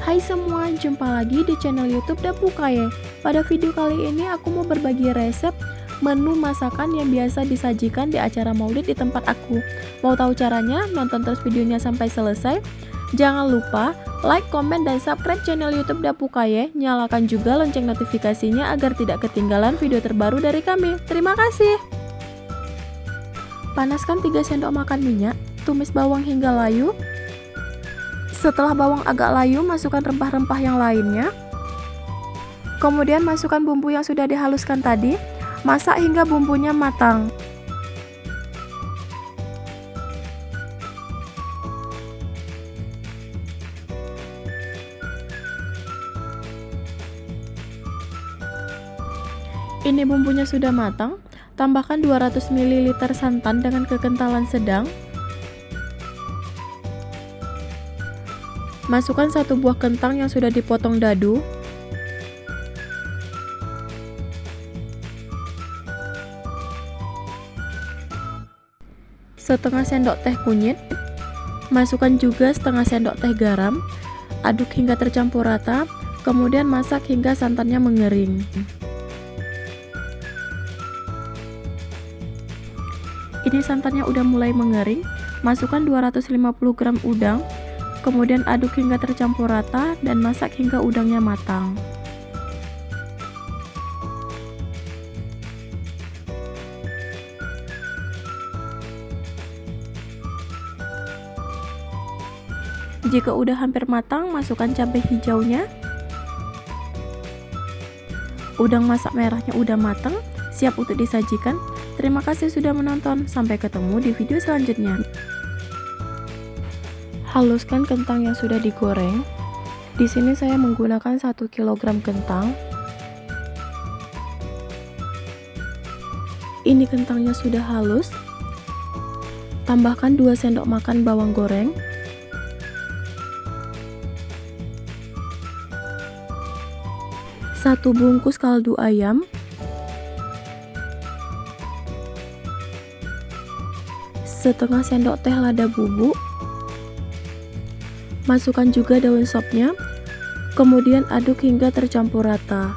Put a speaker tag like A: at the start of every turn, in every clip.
A: Hai semua, jumpa lagi di channel YouTube Dapur Kaye. Pada video kali ini aku mau berbagi resep menu masakan yang biasa disajikan di acara maulid di tempat aku. Mau tahu caranya? Nonton terus videonya sampai selesai. Jangan lupa like, komen, dan subscribe channel YouTube Dapur Kaye. Nyalakan juga lonceng notifikasinya agar tidak ketinggalan video terbaru dari kami. Terima kasih. Panaskan 3 sendok makan minyak, tumis bawang hingga layu. Setelah bawang agak layu, masukkan rempah-rempah yang lainnya. Kemudian masukkan bumbu yang sudah dihaluskan tadi. Masak hingga bumbunya matang. Ini bumbunya sudah matang. Tambahkan 200 ml santan dengan kekentalan sedang. Masukkan 1 buah kentang yang sudah dipotong dadu. Setengah sendok teh kunyit. Masukkan juga setengah sendok teh garam. Aduk hingga tercampur rata. Kemudian masak hingga santannya mengering. Ini santannya udah mulai mengering. Masukkan 250 gram udang. Kemudian aduk hingga tercampur rata dan masak hingga udangnya matang. Jika udah hampir matang, masukkan cabai hijaunya. Udang masak merahnya udah matang, siap untuk disajikan. Terima kasih sudah menonton. Sampai ketemu di video selanjutnya. Haluskan kentang yang sudah digoreng. Di sini saya menggunakan 1 kg kentang. Ini kentangnya sudah halus. Tambahkan 2 sendok makan bawang goreng. Satu bungkus kaldu ayam. Setengah sendok teh lada bubuk. Masukkan juga daun sopnya, kemudian aduk hingga tercampur rata.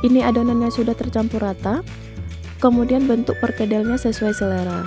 A: Ini adonannya sudah tercampur rata, kemudian bentuk perkedelnya sesuai selera.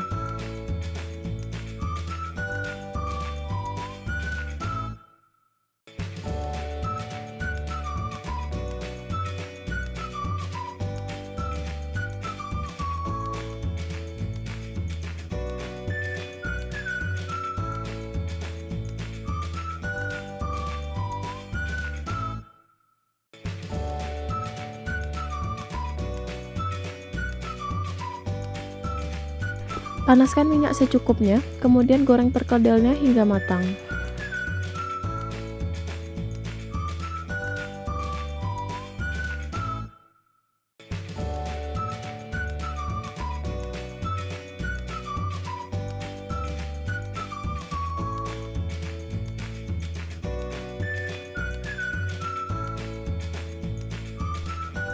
A: Panaskan minyak secukupnya, kemudian goreng perkedelnya hingga matang.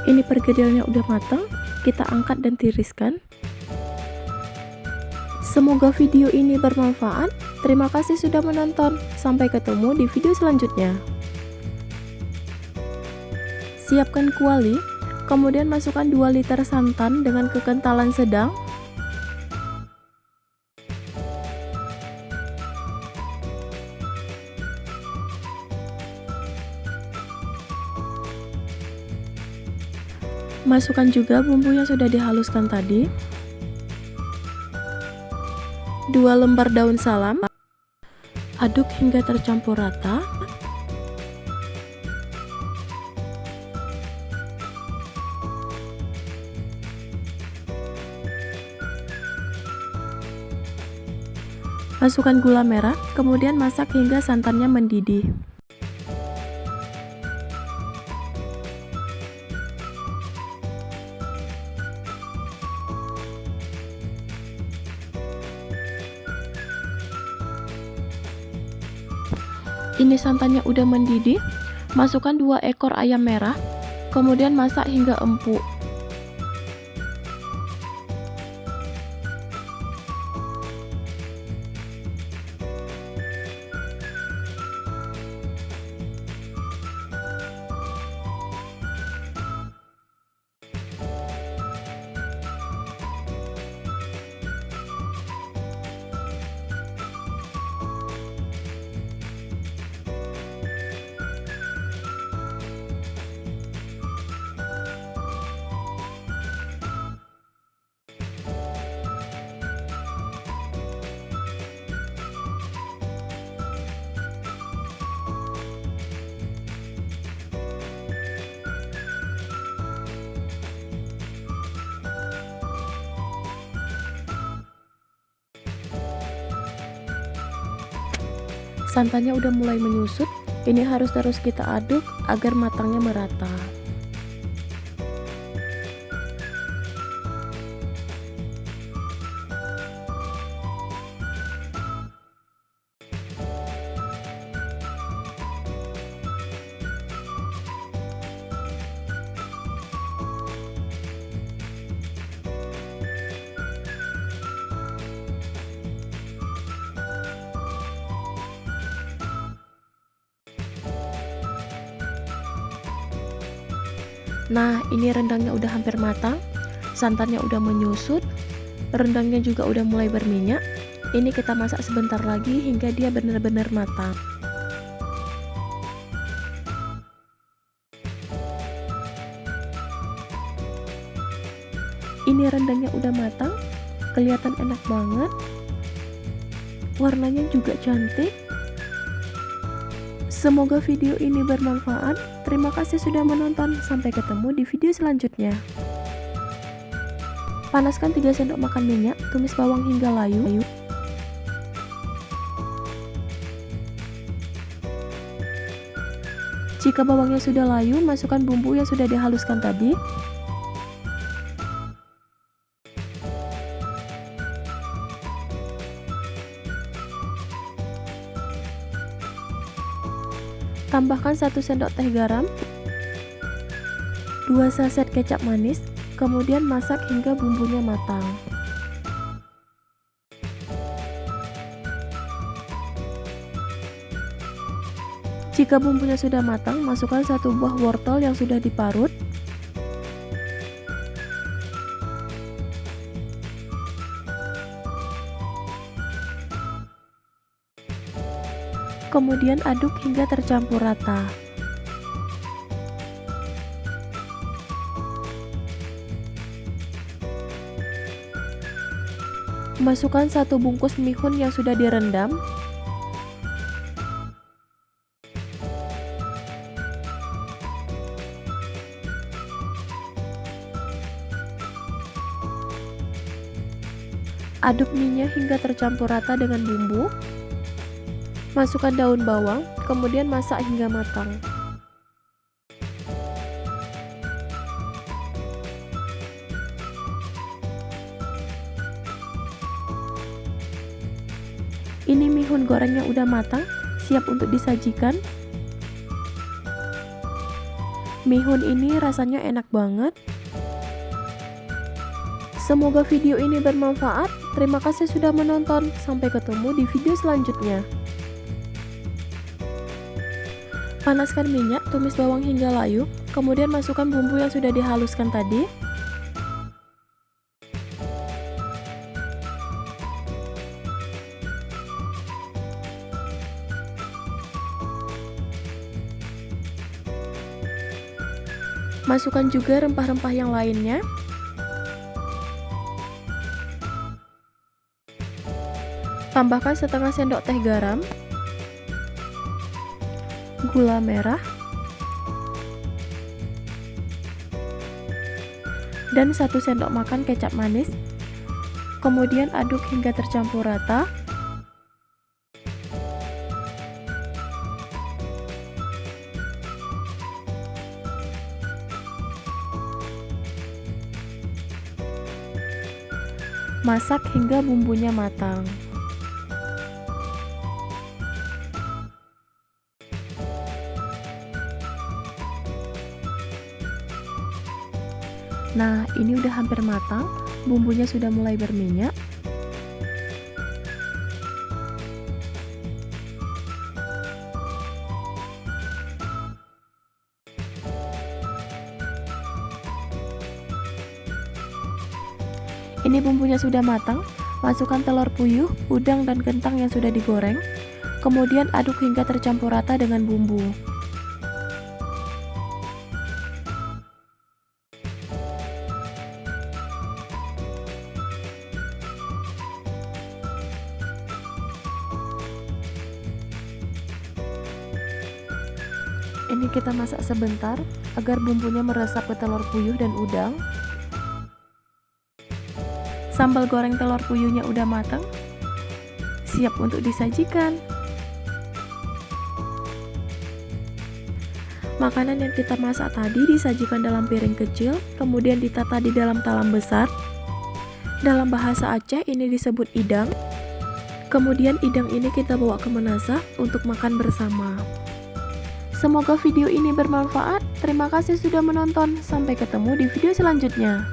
A: Ini perkedelnya udah matang, kita angkat dan tiriskan. Semoga video ini bermanfaat. Terima kasih sudah menonton. Sampai ketemu di video selanjutnya. Siapkan kuali, kemudian masukkan 2 liter santan dengan kekentalan sedang. Masukkan juga bumbu yang sudah dihaluskan tadi. 2 lembar daun salam. Aduk hingga tercampur rata. Masukkan gula merah, kemudian masak hingga santannya mendidih. Ini santannya udah mendidih. Masukkan 2 ekor ayam merah, kemudian masak hingga empuk. Santannya udah mulai menyusut, ini harus terus kita aduk agar matangnya merata. Nah, ini rendangnya udah hampir matang, santannya udah menyusut, rendangnya juga udah mulai berminyak. Ini kita masak sebentar lagi hingga dia benar-benar matang. Ini rendangnya udah matang, kelihatan enak banget. Warnanya juga cantik. Semoga video ini bermanfaat. Terima kasih sudah menonton. Sampai ketemu di video selanjutnya. Panaskan 3 sendok makan minyak, tumis bawang hingga layu. Jika bawangnya sudah layu, masukkan bumbu yang sudah dihaluskan tadi. Tambahkan 1 sendok teh garam, 2 saset kecap manis, kemudian masak hingga bumbunya matang. Jika bumbunya sudah matang, masukkan 1 buah wortel yang sudah diparut. Kemudian aduk hingga tercampur rata. Masukkan 1 bungkus mihun yang sudah direndam. Aduk mie-nya hingga tercampur rata dengan bumbu. Masukkan daun bawang, kemudian masak hingga matang. Ini mihun gorengnya udah matang, siap untuk disajikan. Mihun ini rasanya enak banget. Semoga video ini bermanfaat. Terima kasih sudah menonton. Sampai ketemu di video selanjutnya. Panaskan minyak, tumis bawang hingga layu, kemudian masukkan bumbu yang sudah dihaluskan tadi. Masukkan juga rempah-rempah yang lainnya. Tambahkan setengah sendok teh garam, gula merah, dan 1 sendok makan kecap manis. Kemudian aduk hingga tercampur rata. Masak hingga bumbunya matang. Nah, ini udah hampir matang, bumbunya sudah mulai berminyak. Ini bumbunya sudah matang, masukkan telur puyuh, udang, dan kentang yang sudah digoreng. Kemudian aduk hingga tercampur rata dengan bumbu. Ini kita masak sebentar agar bumbunya meresap ke telur puyuh dan udang. Sambal goreng telur puyuhnya udah matang, siap untuk disajikan. Makanan yang kita masak tadi disajikan dalam piring kecil, kemudian ditata di dalam talam besar. Dalam bahasa Aceh ini disebut idang. Kemudian idang ini kita bawa ke menasa untuk makan bersama. Semoga video ini bermanfaat. Terima kasih sudah menonton. Sampai ketemu di video selanjutnya.